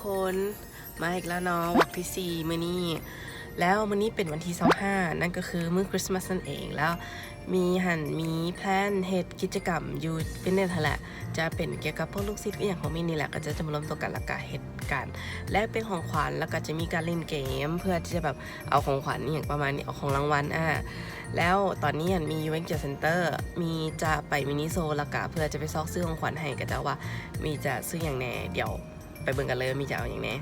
คนมาอีกแล้วเนาะวันที่4มื้อนี้แล้วมื้อนี้เป็นวันที่25นั่นก็คือมื้อคริสต์มาสนั่นเองแล้วมีแพลนเฮ็ดกิจกรรมอยู่เป็นเนี่ยแหละจะเป็นเกี่ยวกับพวกลูกศิษย์อย่างของมินนี่แหละก็จะมารวมตัวกันแล้วก็เฮ็ดกันและเป็นของขวัญแล้วก็จะมีการเล่นเกมเพื่อที่จะแบบเอาของขวัญอย่างประมาณนี้เอาของรางวัลแล้วตอนนี้มีเวนเจอร์เซ็นเตอร์มีจะไปมินิโซแล้วก็เพื่อจะไปซอกซื้อของขวัญให้ก็จะว่ามีจะซื้ออย่างแน่เดี๋ยวไปเบิ่งกันเลยมีจะเอาอย่างแน่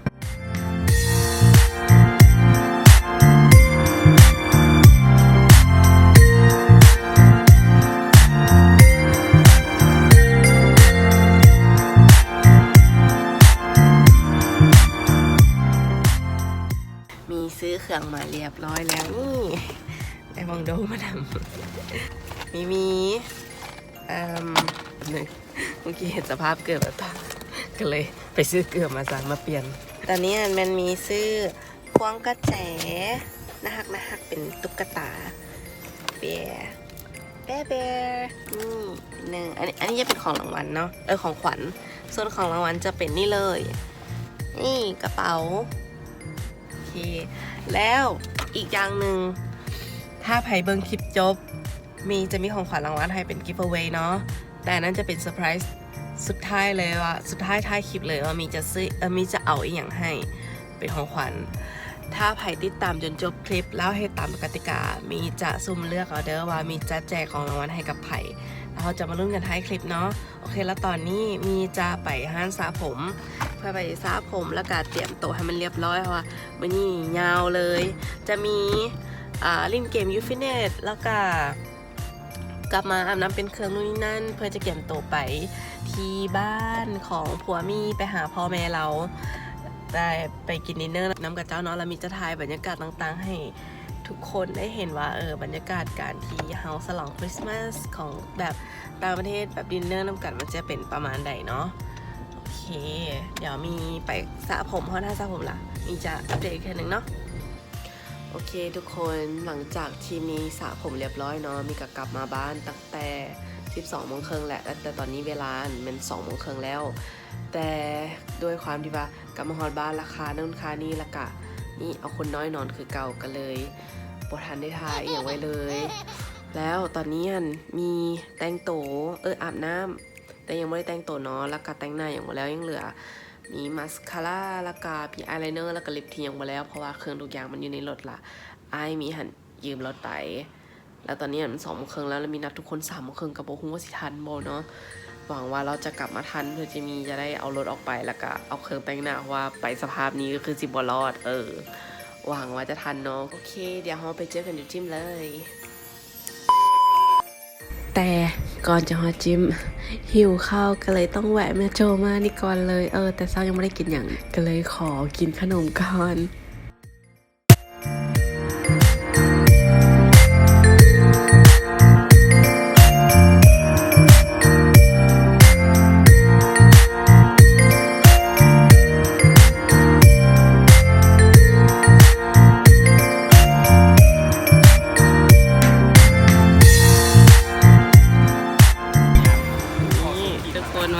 มีซื้อเครื่องมาเรียบร้อยแล้วนี่ไอมองโดมาทำมีหนึ่งเมื่อกี้เห็นสภาพเกือบแล้วก็เลยไปซื้อเกือบมาเปลี่ยนตอนนี้มันมีซื้อพวงกระแจนะฮักเป็นตุ๊กตาเบียนี่หนึ่งอันนี้จะเป็นของรางวัลเนาะของขวัญส่วนของรางวัลจะเป็นนี่เลยนี่กระเป๋าโอเคแล้วอีกอย่างหนึ่งถ้าไผ่เบิ้งคลิปจบจะมีของขวัญรางวัลให้เป็น giveaway เนาะแต่นั้นจะเป็นเซอร์ไพรส์สุดท้ายเลยว่าสุดท้ายคลิปเลยว่ามีจะเอาอีกอย่างให้เป็นของขวัญถ้าไผ่ติดตามจนจบคลิปแล้วให้ตามกติกามีจะซุ่มเลือกเอาเด้อว่ามีจะแจกของรางวัลให้กับไผ่แล้วเราจะมาลุ้นกันท้ายคลิปเนาะโอเคแล้วตอนนี้มีจะไปห้างสระผมเพื่อไปสระผมแล้วก็เตรียมโต๊ะให้มันเรียบร้อยเพราะว่าวันนี้ยาวเลยจะมีเล่นเกมยูฟิเนสแล้วก็กลับมาอาบน้ำเป็นเครื่องนู่นนี่นั่นเพื่อจะเก็บโตไปที่บ้านของผัวมีไปหาพ่อแม่เราได้ไปกินดินเนอร์น้ำกับเจ้าเนาะแล้วมีจะถ่ายบรรยากาศต่างๆให้ทุกคนได้เห็นว่าบรรยากาศการที่เฮาฉลองคริสต์มาสของแบบต่างประเทศแบบดินเนอร์น้ำกันมันจะเป็นประมาณใดเนาะโอเคเดี๋ยวมีไปสระผมเพราะถ้าสระผมล่ะมีจะอัปเดตอีกแค่นึงเนาะโอเคทุกคนหลังจากที่มีสระผมเรียบร้อยเนาะมีกลับมาบ้านตั้งแต่12 โมงครึ่งแหละแต่ตอนนี้เวลาเป็น2 โมงครึ่งแล้วแต่ด้วยความที่ว่ากลับมาฮอดบ้านราคานู่นค่านี่ละกะนี่เอาคนน้อยนอนคือเก่ากันเลยบ่ทันได้ทายอย่างไว้เลยแล้วตอนนี้มีแต่งตัวอาบน้ำแต่ยังไม่ได้แต่งตัวเนาะแล้วก็แต่งหน้าอย่างหมดแล้วยังเหลือมีมาสคาร่าแล้วก็มีอายไลเนอร์แล้วก็ลิปที่ยังหมดแล้วเพราะว่าเครื่องทุกอย่างมันอยู่ในรถละมียืมรถไปแล้วตอนนี้มัน2 โมงครึ่งแล้วมีนัดทุกคน3 โมงครึ่งกับโบฮุ้งว่าสิทันโบเนาะหวังว่าเราจะกลับมาทันเพื่อจะได้เอารถออกไปแล้วก็เอาเครื่องแต่งหน้าว่าไปสภาพนี้ก็คือ10 บ่รอดหวังว่าจะทันเนาะโอเคเดี๋ยวเราไปเจอกันอยู่จิมเลยแต่ก่อนจะฮอจิมหิวข้าวก็เลยต้องแวะแมคโดมานี่ก่อนเลยแต่เช้ายังไม่ได้กินอย่างก็เลยขอกินขนมก่อน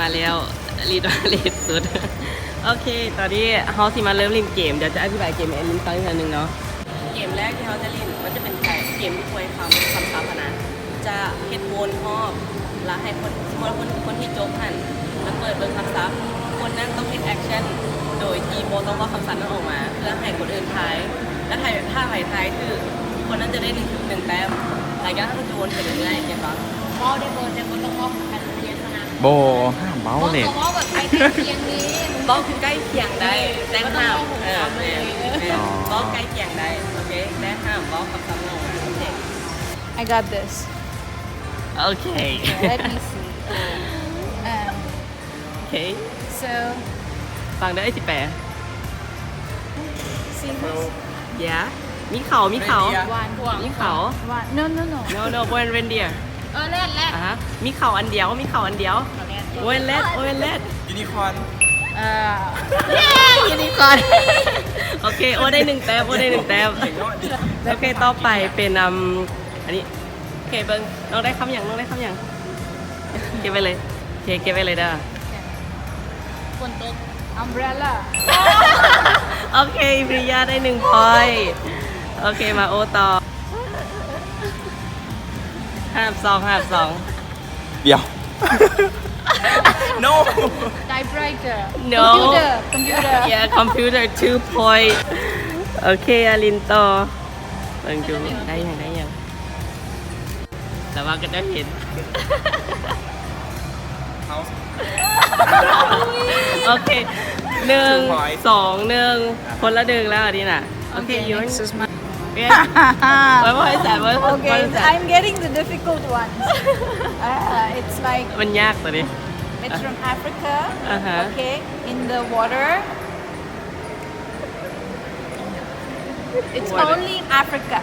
มาแล้วรีดมาเลดสุดโอเคตอนนี้เขาสิมาเริ่มเล่นเกมเดี๋ยวจะอธิบายเกมให้ลินฟังอีกทีนึงเนาะเกมแรกที่เขาจะเล่นมันจะเป็นเกมที่ควยคำซับนะจะเฮ็ดวนรอบแล้วให้คนที่จบหันแล้วเปิดเบิ่งคำซับคนนั้นต้องเฮ็ดแอคชั่นโดยที่โบต้องว่าคำซับนั้นออกมาเพื่อให้คนอื่นทายและถ้าใครทายคือคนนั้นจะได้1 แต้มหลังจากนั้นก็จะวนไปเรื่อยๆเห็นปะบอลได้เบอร์แต่ก็ต้องบอกกันเรียนนะโบห้ามเบ้าเลยบอลแบบใกล้เคียงนี้บอลคือใกล้เคียงได้แต่ห้ามบอลใกล้เคียงได้โอเคแต่ห้ามบอลกับคำนองโอเค I got this โอเค let me see โอเค so ฟังได้18 see this yeah มีเขาone มีเขาone no no born reindeer เล่นมีเขาอันเดียวโอเอเลสยูนิคอร์นยูนิคอร์นโอเคโอได้1 แต้มโอเคต่อไปเป็นอันนี้โอเคเบิ้งน้องได้คำอย่างเก็บไปเลยโอเคเก็บไปเลยเด้อ ฝนตกเอา umbrella โอเคพิริยาได้1 point โอเคมาโอต่อ52 เดี๋ยว no typewriter No. computer yeah computer 2 point โอเคอารินต่อลองดูได้ยังแต่ว่าก็ได้เห็น house โอเค1 2 1คนละ1แล้วอันนี้น่ะโอเคยูน next is my what is that what okay is that I'm getting the difficult ones it's like มันยากตัวนี้ it's from Africa Uh-huh. okay in the water it's Water. only in Africa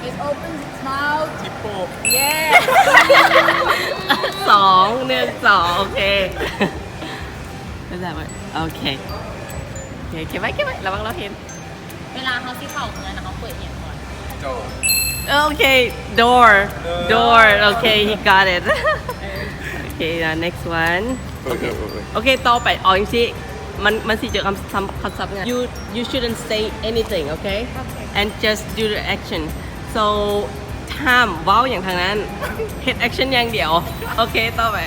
it opens its mouth ฮิปโป yeah 2 1 2โอเคไม่ใช่ไหมโอเคเก็บไว้ระวังเราเห็น เวลาเขาที่เข่าเงินเขาเปิดอย่างก่อน โจ โอเค door โอเค he got it โอเค next one โอเคต่อไปอ๋อจริงๆมันสิเจอคำศัพท์ไง you shouldn't say anything okay and just do the action so ห้ามเว้าอย่างทางนั้น hit action อย่างเดียวโอเคต่อไป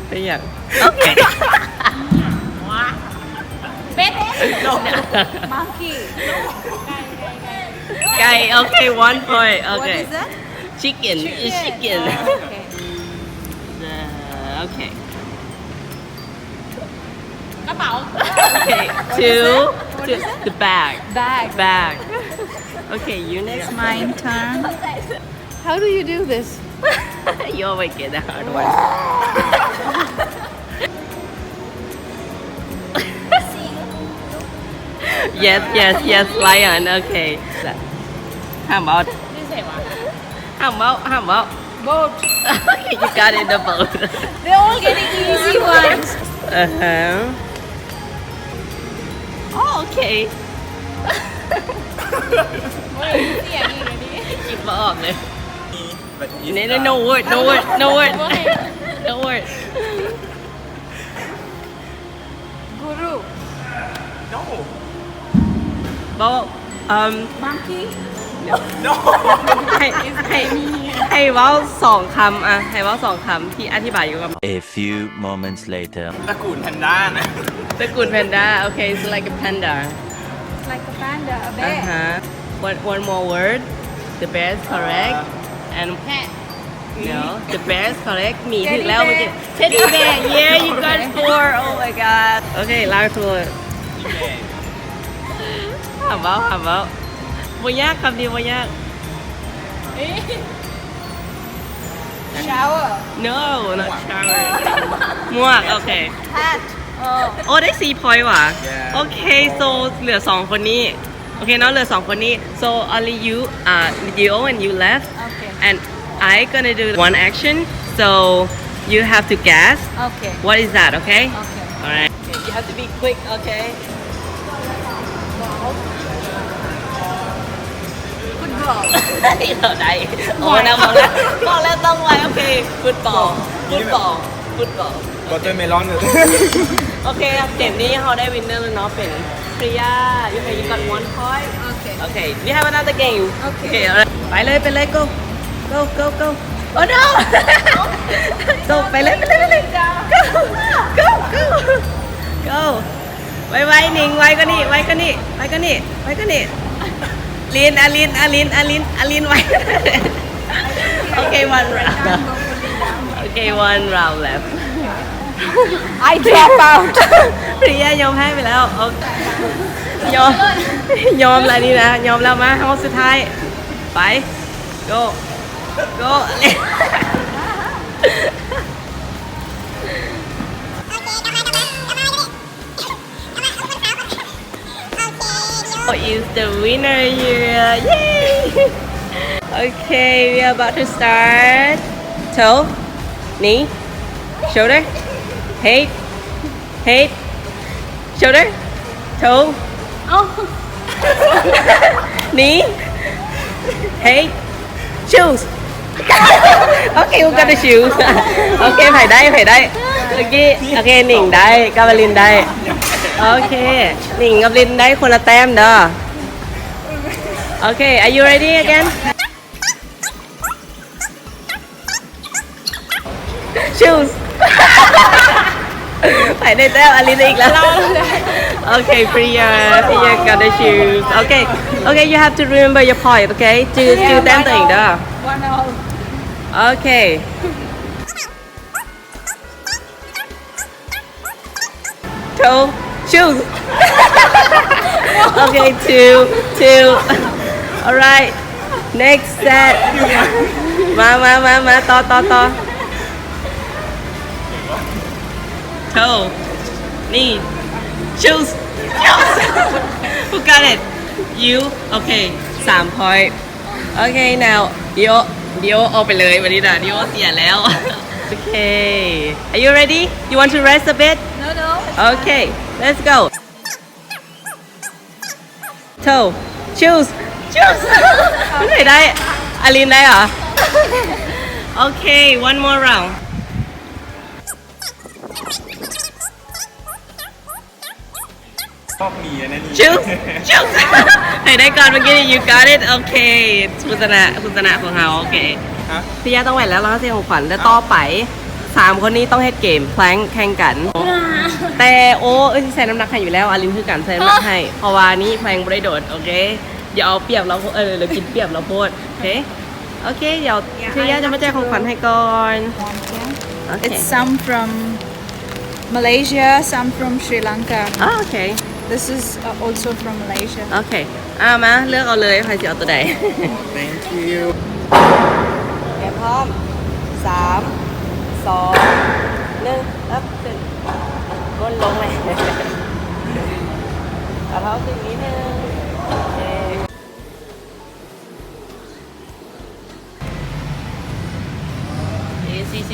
เป็นอย่างโอเค เป็ด monkey ไก่โอเค 1 point โอ what เค is that chicken okay โอเค กระเป๋า Okay, the bag. bag Okay, you next. my turn how do you do this You always get the hard one. Yes, lion. Okay. How about? ไม่ใช่วะ How about? boat Okay, you got it in the boat. they're all getting easy ones Oh, okay. เฮ้ยเสียงอีกอันนี้ คิดมาออกเลย but No word. No word. guru no Well, monkey ให้เว้า2 คำอะให้เว้า2 คำที่อธิบายอยู่กับ A few moments later. ตระกูลแพนด้านะ ตระกูลแพนด้า okay it's like a panda it's like a panda a bear one more word the bear is correct and แพะ no the bear is correct หมีถึงแล้ว Teddy เมื่อกี้ bear teddy bear yeah you got 4 oh my god okay last word ถามว่าบ่ยากคำเดียวบ่ยาก shower no not shower หมวก okay hat โอ้ได้4 point ว่ะ Yeah. โอเค so เหลือ 2 คนนี้ โอเคเนาะเหลือ 2 คนนี้ so only you and you left okay and I gonna do one action so you have to guess okay what is that okay okay alright you have to be quick okay football เราได้โอ้นะบอกแล้วต้องไวโอเคฟุตบอล วอเตอร์เมลอนเลย โอเคเกมนี้เราได้วินเนอร์แล้วเนาะเป็นปริยา you got 1 point okay Okay, we have another game. Okay. alright. ไปเลย go. Oh no. Go ไปเลย Go. ไวหนิงไวก็นี่ลินอลินไว Okay, one round. Okay, one round left. I drop out ปริยายอมแพ้ไปแล้วโอเคยอมแล้วนี่นะยอมแล้วมาห้องสุดท้ายไป go Oh, is the winner here yay okay we are about to start toe knee shoulder head shoulder toe knee head shoes okay we got the shoes okay phải đây เมื่อกี้โอเคหนิงได้กับลินได้โอเคหนิงกับลินได้คนละแต้มเด้อโอเค are you ready again choose ไปได้แต้มอลินอีกแล้วโอเค Priya got the shoes okay you have to remember your point okay จืดแต้มตัวเองเด้อ One all. Okay. Toe, shoes. Okay, two. All right. Next set. มาต่อ Toe, knee, shoes. Who got it? You. Okay. 3 point. Okay, now Dio เอาไปเลยวันนี้นะ Dio เสียแล้ว Okay Are you ready? You want to rest a bit? No. Okay Let's go Toe Shoes ไม่เคยได้อลินได้เหรอ Okay one more round ชอบมีอันนั้นนี่ Shoes ให้ได้ก่อนเมื่อกี้ You got it Okay คุณชนะของเราโอเค ฮะ พี่ย่าต้องแหวนแล้วเราเสียของขวัญแต่ต่อไป3 คนนี้ต้องเฮ็ดเกมแพลงแข่งกัน แต่โอ้ใส่น้ำหนักให้อยู่แล้วอารินคือกันใส่น้ำหนักให้เพราะว่านี้แพลงไม่ได้โดดโอเคอย่าเอาเปรียบเราเดี๋ยวกินเปรียบเราโพดโอเคเดี๋ยวพี่ย่าจะมาแจกของขวัญให้ก่อนโอเค It's some from Malaysia, some from Sri Lanka. โอเค This is also from Malaysia. โอเคมาเลือกเอาเลยใครจะเอาตัวใด thank you แกพร้อม3 2 1อัพขึ้นก้นลงเลยเอาเท้าขึ้นนิดนึงโอเค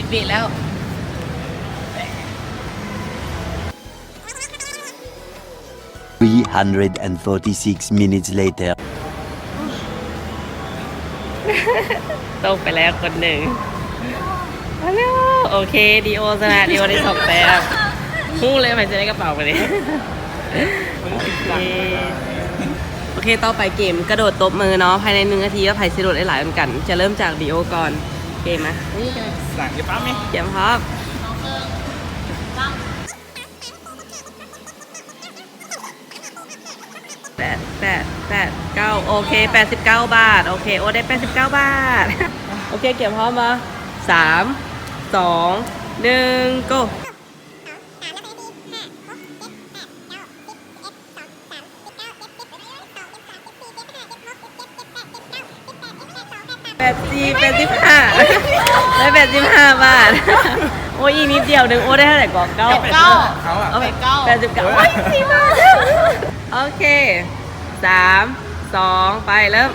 40 วิแล้ว 346 minutes later. ตกไปแล้วคนหนึ่งมาแล้วโอเคดีโอชนะดีโอได้2 แต้มฮู้เลยมันจะได้กระเป๋าไปเลยโอเคต่อไปเกมกระโดดตบมือเนาะภายใน1 นาทีก็ไผ่สิโดดได้หลายเหมือนกัน จะเริ่มจากดีโอก่อนเกมไหม สั่งจะป้าไหม เกมครับ น้องเฟิงตั้ง 9โอเค89 บาทโอเคโอได้89 บาทโอเคเก็บพร้อมมา3 2 1 go 85ได้85 บาทโอ้ยอีกนิดเดียวนึงโอ้ได้เท่าไหร่ก่อน9 เขาอ่ะ เอาไป 89 89โอ้ย4 บาทโอเค3 2 ไปเริ่ม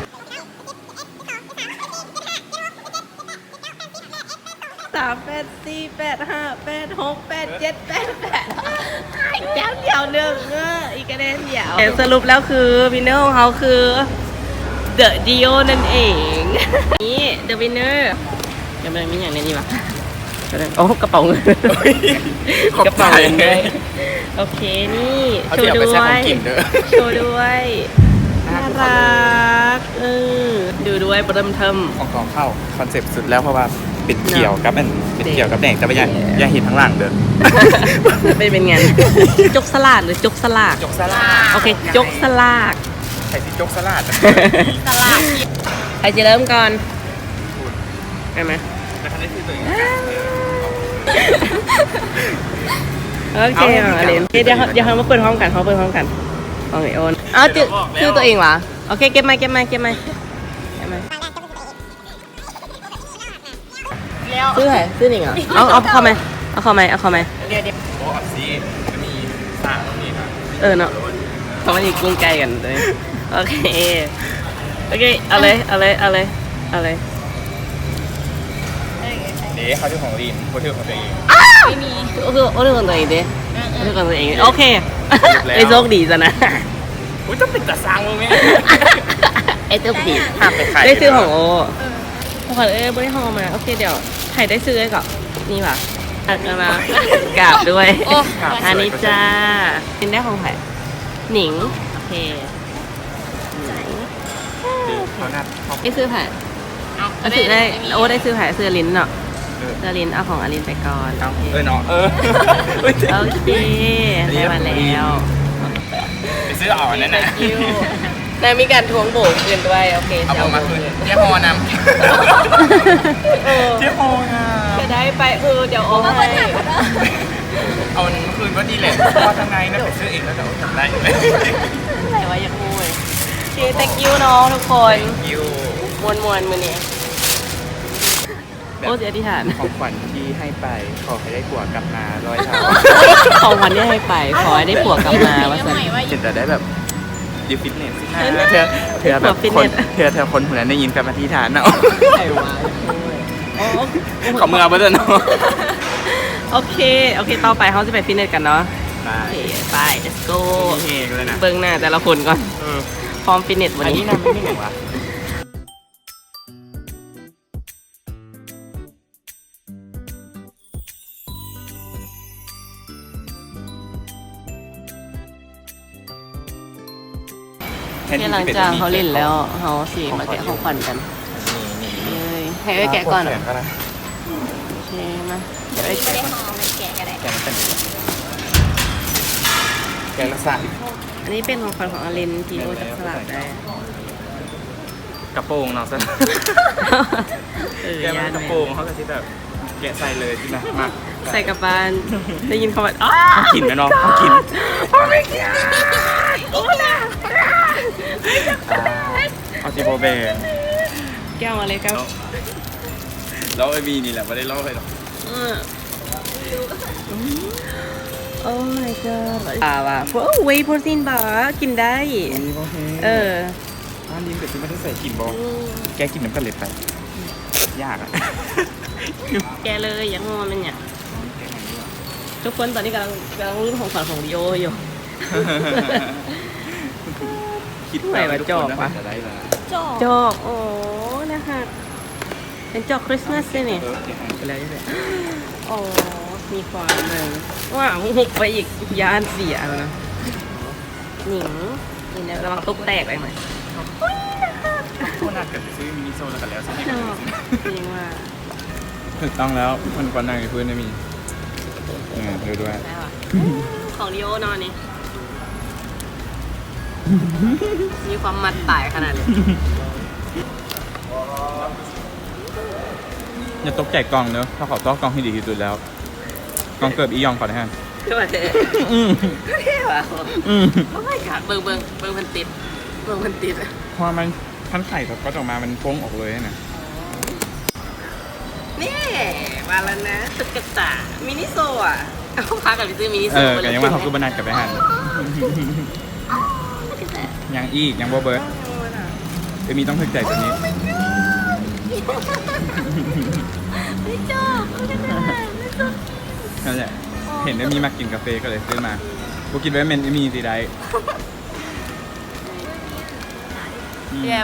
อีกแต้มเดียวหนึ่งอีกคะแนนเดียวสรุปแล้วคือวินเนอร์ของเขาคือ The Dio นั่นเอง นี่ The Winner ยังไม่มีอย่างนี้วะโอ้กระเป๋าเงิน ขอบ กระ ใจ เป๋าเงินด้วยโอเคนี่ เอา โช เดี๋ยว ว์ ไป ด้ ใช้ ว ของ ย กินเด้อ โชว์ด้วยน่ารักดูด้วยบรมเทิม ของเข้าคอนเซ็ปต์สุดแล้วเพราะว่าเป็นเขียวกับเป็นเขียวกับแดงแต่ว่าอย่าเห็นข้างหลังเด้อ เป็นไงจกสลัดหรือจกสลาก จกสลัด โอเคจกสลาก ใส่ที่จกสลัด สลับ ใครจะเริ่มก่อนได้ไหม แล้วคันนี้คือตัวเอง โอเคอะไรเดี๋ยวเขามาเปิดพร้อมกันเขาเปิดพร้อมกันโอเคโอนอ้าวชื่อตัวเองวะโอเคเก็บมาแล้ว ซื้อหนิงเหรอเอาเข้าไหมเอาเข้าไหม โอ้อับซีมันมีสามตรงนี้นะ เนาะเขาไม่ได้กุ้งไก่กันเลยโอเคเอาเลย เดี๋ยวเขาชื่อของลีนเขาชื่อของตัวเอง ไม่มี โอ้เรื่องของตัวเองดิเรื่องของตัวเองโอเคไอ้โชคดีซะนะ อุ้ยต้องเป็นตาซังมั้ย ไอ้โชคดี ห้ามไปขาย ได้ซื้อของโอ้ขวัญไม่ได้ห่อมาโอเคเดี๋ยวใครได้ซื้อไอ้ก่อนนี่ป่ะ ตักกันนะกราบด้วย โอ้ อันนี้จ้าเป็นได้ของใครหนิง โอเค เขาหน้าเขา ไอ้ซื้อไผ่ เอา ก็ซื้อได้โอ้ได้ซื้อไผ่ซื้อลิ้นเนาะซื้อลิ้นเอาของอลินไปก่อน เอา โอเค เนาะโอเคได้มาแล้ว ไปซื้อเอาอันนั้นนะ นายมีการทวงโบกคืนด้วยโอเค เอาโบมาคืนเจ๊โฮนำเจ๊โฮนะ จะได้ไปเดี๋ยวโอ้ให้ เอาเมื่อคืนก็ดีแหละเพราะทางในนะไปซื้อเองแล้วเดี๋ยวจำได้อยู่เลย แต่ว่าอยากงูเลยโอเค thank you น้องทุกคน คิว มวนมือนี้โอ้เสียอธิษฐาน ของขวัญที่ให้ไปขอให้ได้ผัวกลับมาร้อยเท่า ของวันนี้ให้ไปขอให้ได้ผัวกลับมาว่าสัน จิตจะได้แบบดีฟิตเนสเธอแบบคนเธอคนคนนั้นได้ยินกับอธิษฐานเนาะ ไอ้วะ ขอมือเอาไปด้วยเนาะ โอเคต่อไปเขาจะไปฟิตเนสกันเนาะ ไป โอเคไป let's go เฮกเลยนะ เบิ้งหน้าแต่ละคนก่อนพร้อมฟิตเนสวัน อัน นี้ นี้นะไม่เหนื่อยวะที่หลังจากเขาเล่นแล้วเขาสิมาแกะของขวัญกันเลยให้เอ้ยแกะก่อนโอเคมาเดี๋ยวเอ้ย ไม่ แกะ ได้ ก่อน ห่อไม่แกะก็ได้ แกมันเป็นแกละสาย อันนี้เป็นของขวัญของอลินที่โอจะสลับได้ กระโปรงเนาะซะแกมันกระโปรงเขาก็ที่แบบแกะใส่เลยที่นะมาก ใส่กับบ้านได้ยินคำว่าอ้า เขากินนะเนาะเขากินเอาจิโบเบ แก้วอะไรแก้ว แล้วไอ้มีนี่แหละไม่ได้เล่าไปหรอก โอ้ my god ว่ะเวย์โปรตีนบาร์กินได้ ร้านนี้เกิดที่ไม่ได้ใส่กลิ่นบอแกกินน้ำกันเลยไปยากอ่ะ แกเลยยังงอนมันเนี่ยทุกคนตอนนี้กำลังรุ่นของขวัญของดิโออยู่ คิด ไหนวะจอกวะ จะได้ละ จอกโอ้นะคะเป็นจอกคริสต์มาสใช่ไหมไปแล้วใช่ไหมโอ้มีความเลยว้าวหุบไปอีกยานเสียแล้วนะหนิงนี่นะระวังตุ๊กแตกไปหน่อย โคตรน่าเกิดไปซื้อมินิโซนแล้วกันแล้วใช่ไหม ชอบจริงว่า ถูกต้องแล้วมันก่อนนั่งในพื้นไม่มีดูด้วย แล้วอ่ะของดิโอนอนนี่มีความมัดตายขนาดเลย อย่าตกใจกล่องเนอะถ้าเขาต้องกล่องให้ดีที่สุดแล้วกล่องเกิดอียองก่อนนะฮะ ก็มาเจอเท่ว่ะโอ้ยค่ะเบิ่งมันติดมันติด เพราะมันท่านไข่แบบก็ออกมามันโป้งออกเลยนะ นี่มาแล้วนะตุ๊กตามินิโซอ่ะเขาพากันไปซื้อมินิโซ แต่ยังว่าเขาคือบรรณากับไปหันยังอีกยังบ่เบิร์ดมีต้องถึกใจกว่านี้ ไม่จบ นั่นแหละเห็นว่ามีมากินกาแฟก็เลยซื้อมากูคิดว่ามันมีสีได้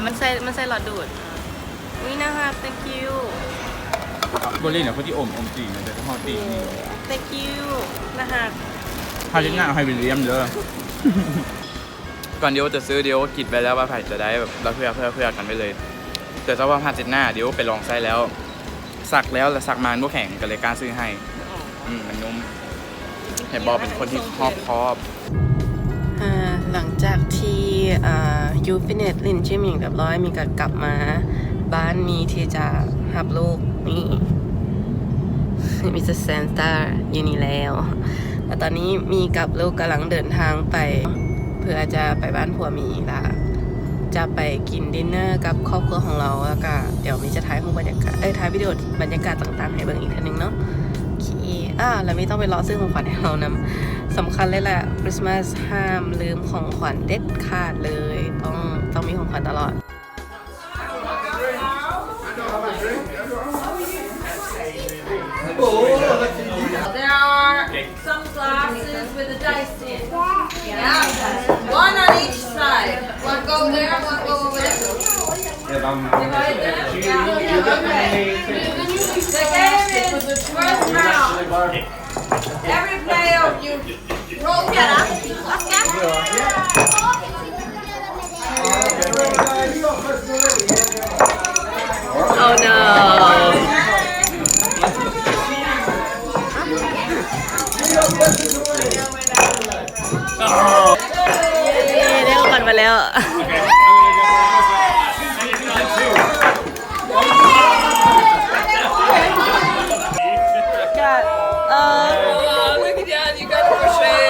มันใส่หลอดดูดนี่นะคะ thank you โบลิ่งเนี่ยเขาที่อมจีนนะแต่ถ้าพอตีนี่ thank you นะคะ พาลิน่าให้วิลเลียมเด้อก่อนเดี๋ยวจะซื้อเดี๋ยวคิดไปแล้วว่าไผ่จะได้แบบเราเพื่อกันไปเลยแต่ถ้าว่าพาเจ็ดหน้าเดี๋ยวไปลองใช้แล้วสักแล้วสักมาโนแข็งก็เลยกล้าซื้อให้มันนุ่มเห็นบอกเป็นคนที่ครอบ หลังจากที่ยูฟิตเนสลินชิมอย่างเรียบร้อยมีก็กลับมาบ้านมีที่จะหับลูกนี่มิสเตอร์แซนต้าอยู่นี่แล้วแล้วตอนนี้มีกับลูกกำลังเดินทางไปเพื่อจะไปบ้านผัวมีละจะไปกินดินเนอร์กับครอบครัวของเราแล้วก็เดี๋ยวมีจะถ่ายรูปบรรยากาศถ่ายวิดีโอบรรยากาศต่างๆให้เบิ่งอีกทีนึงเนาะโอเคแล้วไม่ต้องไปรอซื้อของขวัญให้เรานำสำคัญเลยแหละคริสต์มาสห้ามลืมของขวัญเด็ดขาดเลยต้องมีของขวัญตลอด There are some glasses with a dice in. Yeah. One on each side. One go there, one go over there. Divide them? Yeah. Okay. The game is first round. Every player you roll Oh no ได้รางวัลมาแล้ว Look at that, you got crochet.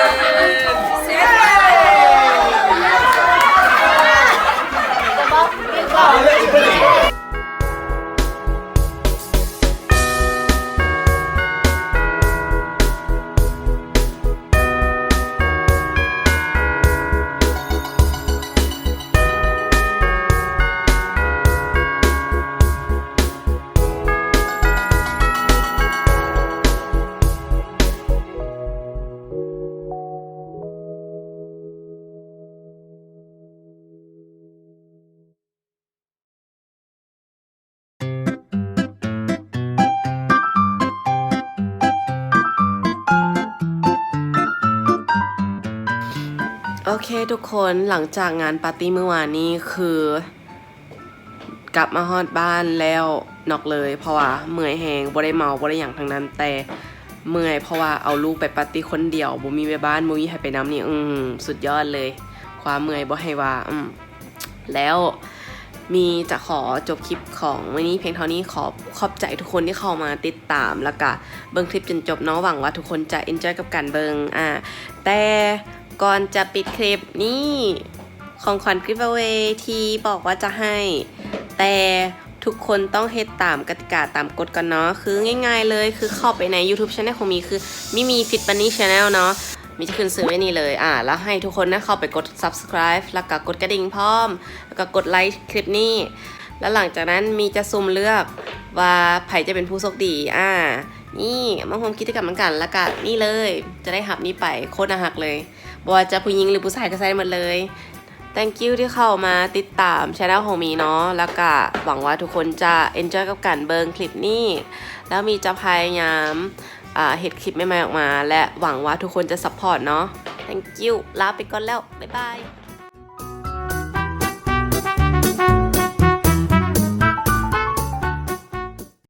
โอเคทุกคนหลังจากงานปาร์ตี้เมื่อวานนี้คือกลับมาฮอดบ้านแล้วนอกเลยเพราะว่าเมื่อยแหงบ่ได้เมาบ่ได้หยังทั้งนั้นแต่เมื่อยเพราะว่าเอาลูกไปปาร์ตี้คนเดียวบ่มีแม่บ้านบ่มีให้ไปน้ำนี่สุดยอดเลยความเมื่อยบ่ให้ว่าแล้วมีจะขอจบคลิปของวันนี้เพียงเท่านี้ขอบใจทุกคนที่เข้ามาติดตามแล้วก็เบิ่งคลิปจนจบเนาะหวังว่าทุกคนจะ enjoy กับการเบิ่งแต่ก่อนจะปิดคลิปนี่ของขวัญ giveaway ที่บอกว่าจะให้แต่ทุกคนต้องเฮ็ดตามกติกาตามกฎกันเนาะคือง่ายๆเลยคือเข้าไปใน YouTube Channel ของมีคือมี Fit Bunny Channel เนาะมีจะขึ้นซื้อไว้นี่เลยแล้วให้ทุกคนนะเข้าไปกด subscribe แล้วก็กดกระดิ่งพร้อมแล้วก็กดไลค์คลิปนี้แล้วหลังจากนั้นมีจะสุ่มเลือกว่าใครจะเป็นผู้โชคดีนี่มาร่วมกิจกรรมเหมือนกันแล้วก็นี่เลยจะได้หับนี้ไปโคตรน่ารักเลยบ่ว่าจะผู้หญิงหรือผู้ชายก็ใส่หมดเลย thank you ที่เข้ามาติดตามช่องของมีเนาะแล้วก็หวังว่าทุกคนจะ enjoy กับการเบิ่งคลิปนี้แล้วมีจะพยายามเฮ็ดคลิปใหม่ๆออกมาและหวังว่าทุกคนจะ support เนาะ thank you ลาไปก่อนแล้วบ๊ายบาย